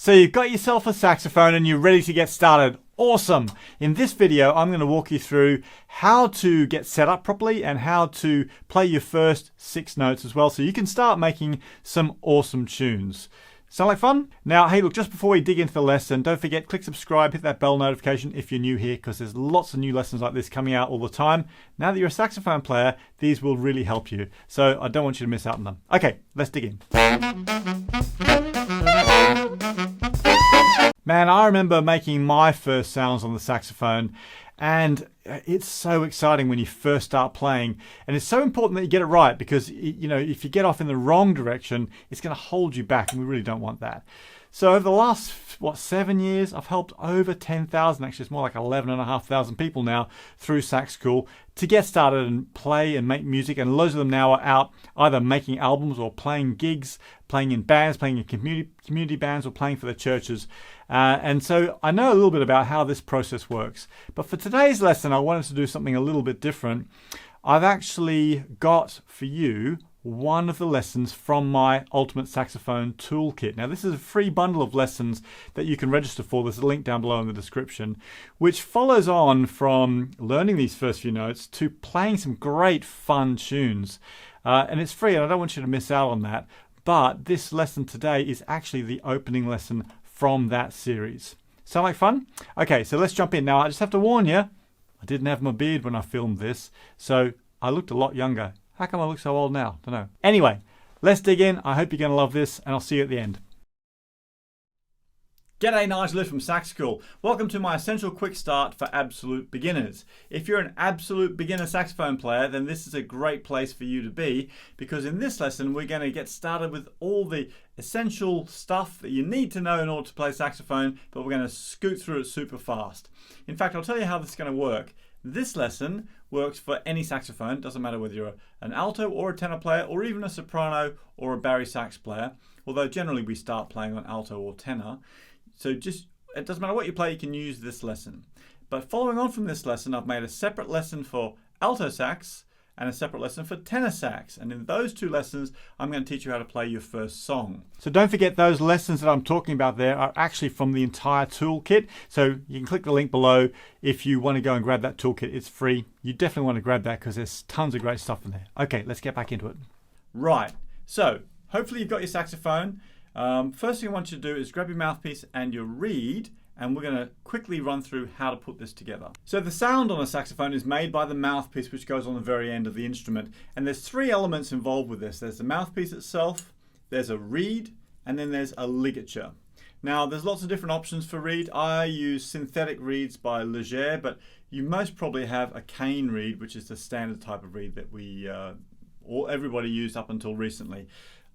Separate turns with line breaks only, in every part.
So you've got yourself a saxophone and you're ready to get started. Awesome! In this video, I'm going to walk you through how to get set up properly and how to play your first 6 notes as well, so you can start making some awesome tunes. Sound like fun? Now, hey, look, just before we dig into the lesson, don't forget, click subscribe, hit that bell notification if you're new here, because there's lots of new lessons like this coming out all the time. Now that you're a saxophone player, these will really help you. So I don't want you to miss out on them. Okay, let's dig in. Man, I remember making my first sounds on the saxophone, and it's so exciting when you first start playing, and it's so important that you get it right, because you know, if you get off in the wrong direction, it's going to hold you back, and we really don't want that. So over the last 7 years, I've helped over 10,000, actually it's more like 11,500 people now through Sax School to get started and play and make music, and loads of them now are out either making albums or playing gigs, playing in bands, playing in community bands, or playing for the churches. And so I know a little bit about how this process works. But for today's lesson, I wanted to do something a little bit different. I've actually got for you one of the lessons from my Ultimate Saxophone Tool Kit. Now, this is a free bundle of lessons that you can register for. There's a link down below in the description, which follows on from learning these first few notes to playing some great fun tunes. And it's free, and I don't want you to miss out on that. But this lesson today is actually the opening lesson from that series. Sound like fun? Okay, so let's jump in. Now, I just have to warn you, I didn't have my beard when I filmed this, so I looked a lot younger. How come I look so old now? Don't know. Anyway, let's dig in. I hope you're going to love this, and I'll see you at the end. G'day, Nigel from Sax School. Welcome to my essential quick start for absolute beginners. If you're an absolute beginner saxophone player, then this is a great place for you to be, because in this lesson we're going to get started with all the essential stuff that you need to know in order to play saxophone, but we're going to scoot through it super fast. In fact, I'll tell you how this is going to work. This lesson works for any saxophone. It doesn't matter whether you're an alto or a tenor player, or even a soprano or a bari sax player, although generally we start playing on alto or tenor. So it doesn't matter what you play, you can use this lesson. But following on from this lesson, I've made a separate lesson for alto sax and a separate lesson for tenor sax. And in those 2 lessons, I'm going to teach you how to play your first song. So don't forget, those lessons that I'm talking about there are actually from the entire toolkit. So you can click the link below if you want to go and grab that toolkit. It's free. You definitely want to grab that because there's tons of great stuff in there. Okay, let's get back into it. Right, so hopefully you've got your saxophone. First thing I want you to do is grab your mouthpiece and your reed, and we're going to quickly run through how to put this together. So the sound on a saxophone is made by the mouthpiece, which goes on the very end of the instrument. And there's 3 elements involved with this. There's the mouthpiece itself, there's a reed, and then there's a ligature. Now, there's lots of different options for reed. I use synthetic reeds by Leger, but you most probably have a cane reed, which is the standard type of reed that everybody used up until recently.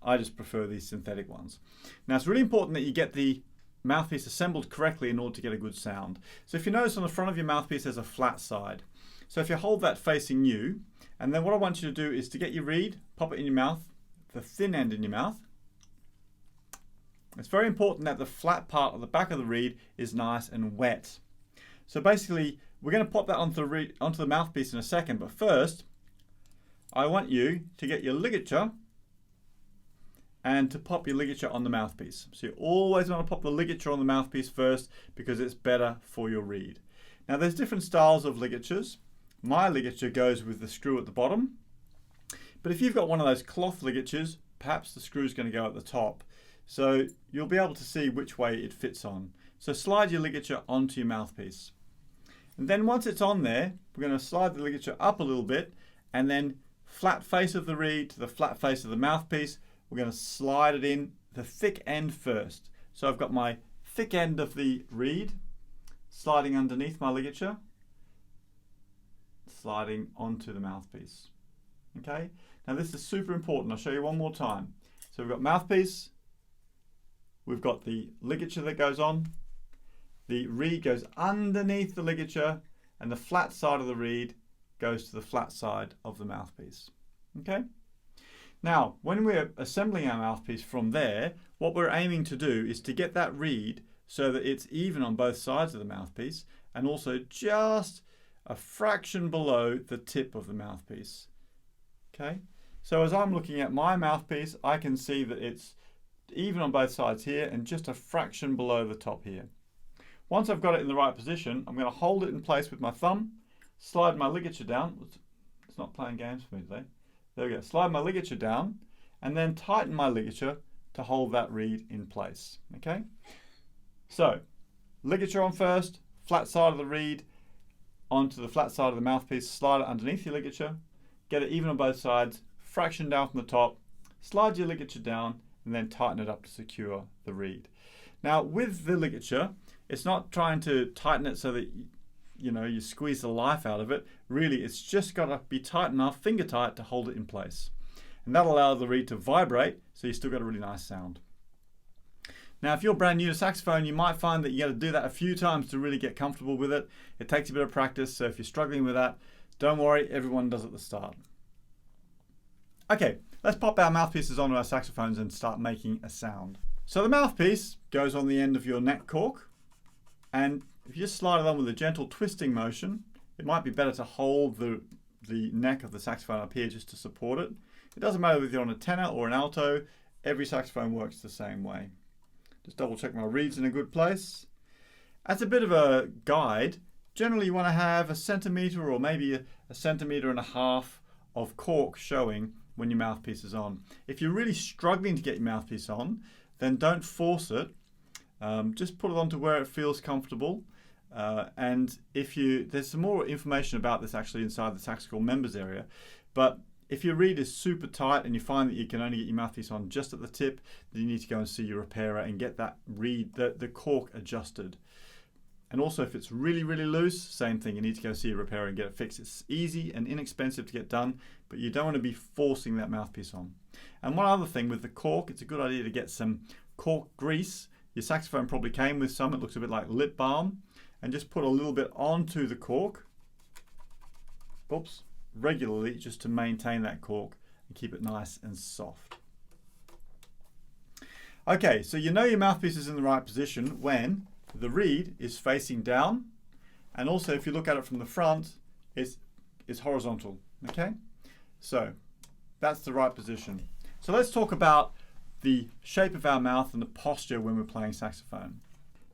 I just prefer these synthetic ones. Now, it's really important that you get the mouthpiece assembled correctly in order to get a good sound. So if you notice on the front of your mouthpiece there's a flat side. So if you hold that facing you, and then what I want you to do is to get your reed, pop it in your mouth, the thin end in your mouth. It's very important that the flat part of the back of the reed is nice and wet. So basically we're going to pop that onto the mouthpiece in a second, but first I want you to get your ligature and to pop your ligature on the mouthpiece. So you always want to pop the ligature on the mouthpiece first, because it's better for your reed. Now, there's different styles of ligatures. My ligature goes with the screw at the bottom, but if you've got one of those cloth ligatures, perhaps the screw is going to go at the top. So you'll be able to see which way it fits on. So slide your ligature onto your mouthpiece. And then once it's on there, we're going to slide the ligature up a little bit, and then flat face of the reed to the flat face of the mouthpiece. We're going to slide it in the thick end first. So I've got my thick end of the reed sliding underneath my ligature, sliding onto the mouthpiece. Okay, now this is super important. I'll show you one more time. So we've got mouthpiece, we've got the ligature that goes on, the reed goes underneath the ligature, and the flat side of the reed goes to the flat side of the mouthpiece. Okay? Now, when we're assembling our mouthpiece from there, what we're aiming to do is to get that reed so that it's even on both sides of the mouthpiece, and also just a fraction below the tip of the mouthpiece. Okay, so as I'm looking at my mouthpiece, I can see that it's even on both sides here, and just a fraction below the top here. Once I've got it in the right position, I'm going to hold it in place with my thumb, slide my ligature down. It's not playing games for me today. There we go. Slide my ligature down, and then tighten my ligature to hold that reed in place. Okay? So, ligature on first, flat side of the reed onto the flat side of the mouthpiece, slide it underneath your ligature, get it even on both sides, fraction down from the top, slide your ligature down, and then tighten it up to secure the reed. Now, with the ligature, it's not trying to tighten it so that you squeeze the life out of it. Really, it's just got to be tight enough, finger tight, to hold it in place. And that'll allow the reed to vibrate, so you still got a really nice sound. Now, if you're brand new to saxophone, you might find that you got to do that a few times to really get comfortable with it. It takes a bit of practice, so if you're struggling with that, don't worry, everyone does at the start. Okay, let's pop our mouthpieces onto our saxophones and start making a sound. So the mouthpiece goes on the end of your neck cork, and if you just slide it on with a gentle twisting motion, it might be better to hold the neck of the saxophone up here just to support it. It doesn't matter whether you're on a tenor or an alto, every saxophone works the same way. Just double check my reeds in a good place. As a bit of a guide, generally you want to have 1 centimetre or maybe a centimetre and a half of cork showing when your mouthpiece is on. If you're really struggling to get your mouthpiece on, then don't force it. Just put it onto where it feels comfortable. And there's some more information about this actually inside the Sax School members area. But if your reed is super tight and you find that you can only get your mouthpiece on just at the tip, then you need to go and see your repairer and get that reed, the cork adjusted. And also if it's really, really loose, same thing, you need to go see your repairer and get it fixed. It's easy and inexpensive to get done, but you don't want to be forcing that mouthpiece on. And one other thing with the cork, it's a good idea to get some cork grease. Your saxophone probably came with some, it looks a bit like lip balm, and just put a little bit onto the cork. Oops. Regularly, just to maintain that cork and keep it nice and soft. Okay, so you know your mouthpiece is in the right position when the reed is facing down, and also if you look at it from the front, it's horizontal. Okay, so that's the right position. So let's talk about the shape of our mouth and the posture when we're playing saxophone.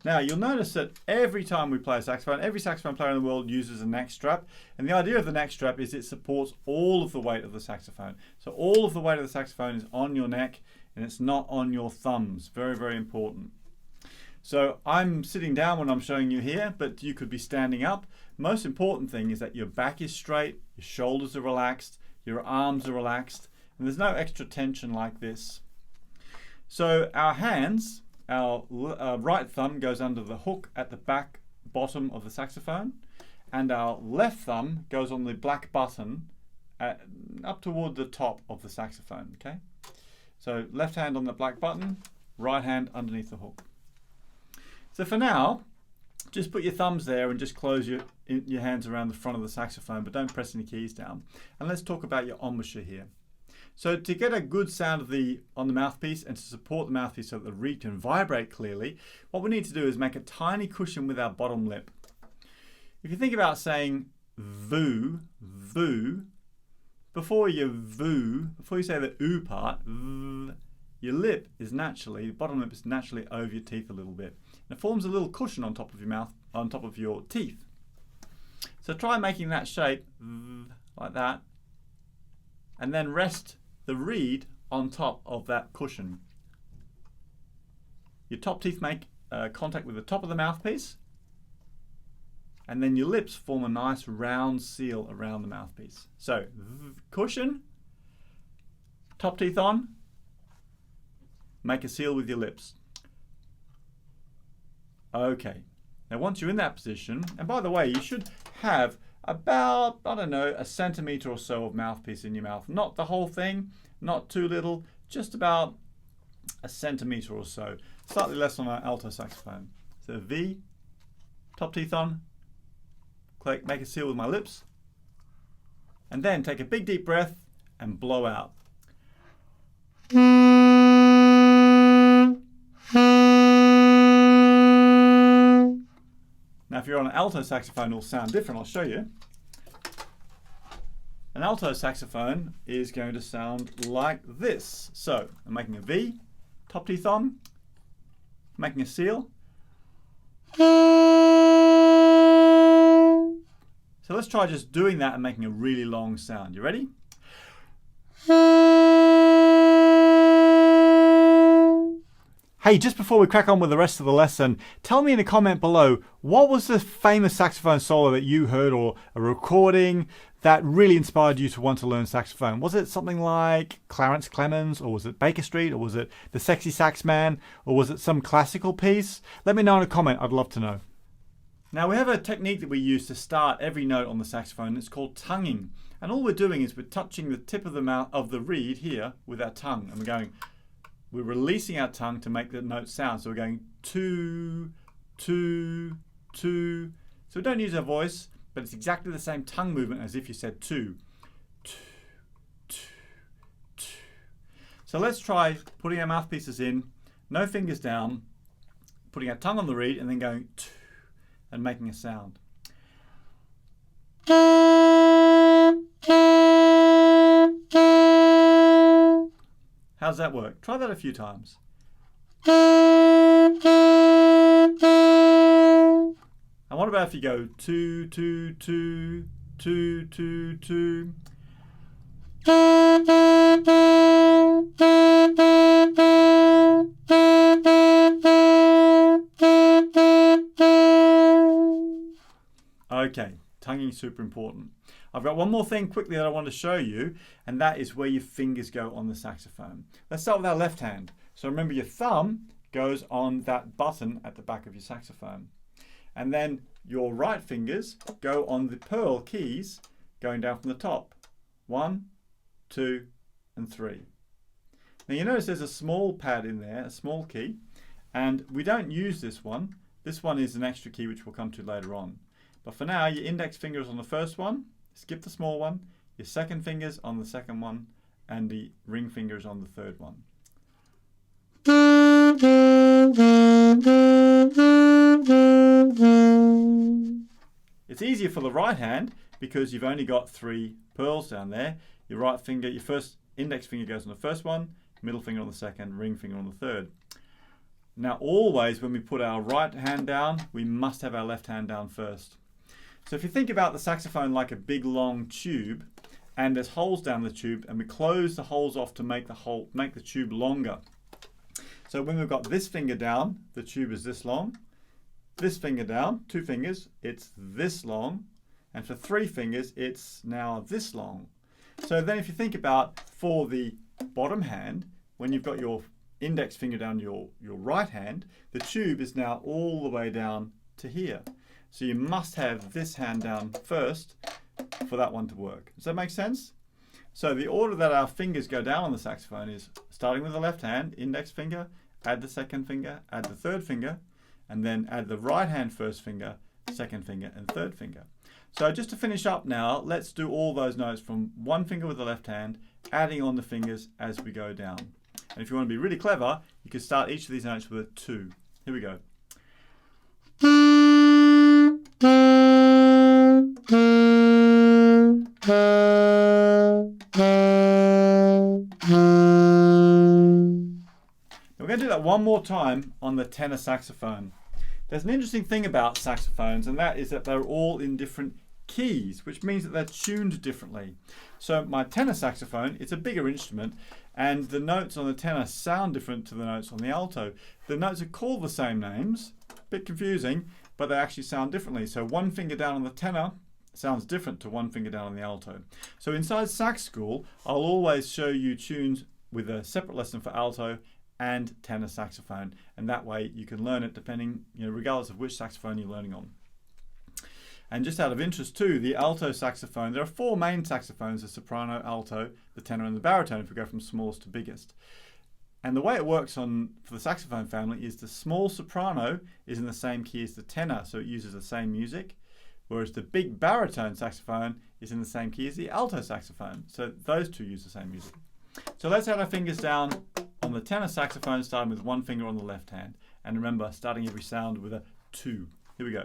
Now, you'll notice that every time we play a saxophone, every saxophone player in the world uses a neck strap. And the idea of the neck strap is it supports all of the weight of the saxophone. So all of the weight of the saxophone is on your neck and it's not on your thumbs. Very, very important. So I'm sitting down when I'm showing you here, but you could be standing up. Most important thing is that your back is straight, your shoulders are relaxed, your arms are relaxed, and there's no extra tension like this. So our hands, our right thumb goes under the hook at the back bottom of the saxophone, and our left thumb goes on the black button up toward the top of the saxophone. Okay, so left hand on the black button, right hand underneath the hook. So for now, just put your thumbs there and just close your hands around the front of the saxophone, but don't press any keys down. And let's talk about your embouchure here. So to get a good sound on the mouthpiece and to support the mouthpiece so that the reed can vibrate clearly, what we need to do is make a tiny cushion with our bottom lip. If you think about saying voo, voo, before you say the oo part, your lip is the bottom lip is naturally over your teeth a little bit. And it forms a little cushion on top of your mouth, on top of your teeth. So try making that shape like that, and then rest the reed on top of that cushion. Your top teeth make contact with the top of the mouthpiece, and then your lips form a nice round seal around the mouthpiece. So cushion, top teeth on, make a seal with your lips. Okay, now once you're in that position, and by the way, you should have about, I don't know, 1 centimetre or so of mouthpiece in your mouth. Not the whole thing, not too little, just about 1 centimetre or so. Slightly less on an alto saxophone. So V, top teeth on, make a seal with my lips, and then take a big deep breath and blow out. Now if you're on an alto saxophone, it'll sound different. I'll show you. An alto saxophone is going to sound like this. So I'm making a V, top teeth on, making a seal. So let's try just doing that and making a really long sound. You ready? Hey, just before we crack on with the rest of the lesson, tell me in a comment below, what was the famous saxophone solo that you heard or a recording that really inspired you to want to learn saxophone? Was it something like Clarence Clemens, or was it Baker Street, or was it The Sexy Sax Man, or was it some classical piece? Let me know in a comment, I'd love to know. Now we have a technique that we use to start every note on the saxophone. It's called tonguing. And all we're doing is we're touching the tip of the mouth of the reed here with our tongue. And we're releasing our tongue to make the note sound. So we're going two, two, two. So we don't use our voice, but it's exactly the same tongue movement as if you said two. Two, two, two. So let's try putting our mouthpieces in, no fingers down, putting our tongue on the reed and then going two and making a sound. How's that work? Try that a few times. And what about if you go two, two, two, two, two, two? Okay, tonguing is super important. I've got one more thing quickly that I want to show you, and that is where your fingers go on the saxophone. Let's start with our left hand. So remember, your thumb goes on that button at the back of your saxophone. And then your right fingers go on the pearl keys going down from the top. 1, 2, and 3. Now you notice there's a small pad in there, a small key, and we don't use this one. This one is an extra key which we'll come to later on. But for now, your index finger is on the first one, skip the small one, your second finger's on the second one, and the ring finger is on the third one. It's easier for the right hand because you've only got 3 pearls down there. Your right finger, your first index finger goes on the first one, middle finger on the second, ring finger on the third. Now always when we put our right hand down, we must have our left hand down first. So if you think about the saxophone like a big long tube, and there's holes down the tube, and we close the holes off to make the tube longer. So when we've got this finger down, the tube is this long. This finger down, 2 fingers, it's this long. And for 3 fingers, it's now this long. So then if you think about for the bottom hand, when you've got your index finger down your right hand, the tube is now all the way down to here. So you must have this hand down first for that one to work. Does that make sense? So the order that our fingers go down on the saxophone is starting with the left hand, index finger, add the second finger, add the third finger, and then add the right hand first finger, second finger, and third finger. So just to finish up now, let's do all those notes from one finger with the left hand, adding on the fingers as we go down. And if you want to be really clever, you can start each of these notes with a 2. Here we go. We're going to do that one more time on the tenor saxophone. There's an interesting thing about saxophones, and that is that they're all in different keys, which means that they're tuned differently. So my tenor saxophone, it's a bigger instrument, and the notes on the tenor sound different to the notes on the alto. The notes are called the same names, a bit confusing, but they actually sound differently. So one finger down on the tenor sounds different to one finger down on the alto. So inside Sax School, I'll always show you tunes with a separate lesson for alto and tenor saxophone, and that way you can learn it depending, regardless of which saxophone you're learning on. And just out of interest too, the alto saxophone, there are 4 main saxophones: the soprano, alto, the tenor, and the baritone if we go from smallest to biggest. And the way it works for the saxophone family is the small soprano is in the same key as the tenor, so it uses the same music, whereas the big baritone saxophone is in the same key as the alto saxophone. So those 2 use the same music. So let's add our fingers down on the tenor saxophone, starting with one finger on the left hand. And remember, starting every sound with a 2. Here we go.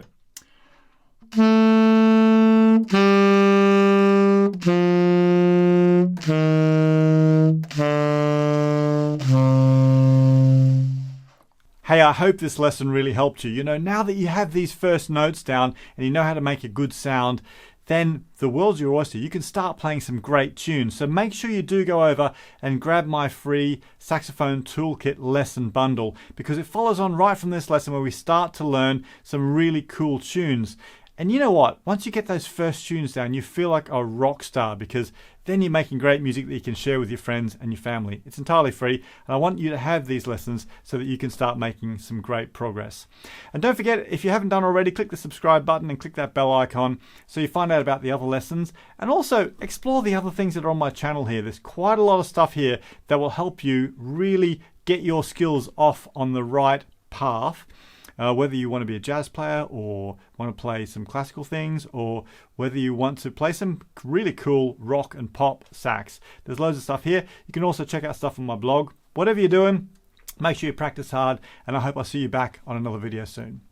I hope this lesson really helped you. You know, now that you have these first notes down and you know how to make a good sound, then the world's your oyster. You can start playing some great tunes. So make sure you do go over and grab my free Saxophone Tool Kit lesson bundle, because it follows on right from this lesson where we start to learn some really cool tunes. And you know what? Once you get those first tunes down, you feel like a rock star, because then you're making great music that you can share with your friends and your family. It's entirely free, and I want you to have these lessons so that you can start making some great progress. And don't forget, if you haven't done already, click the subscribe button and click that bell icon so you find out about the other lessons, and also explore the other things that are on my channel here. There's quite a lot of stuff here that will help you really get your skills off on the right path. Whether you want to be a jazz player or want to play some classical things, or whether you want to play some really cool rock and pop sax. There's loads of stuff here. You can also check out stuff on my blog. Whatever you're doing, make sure you practice hard, and I hope I'll see you back on another video soon.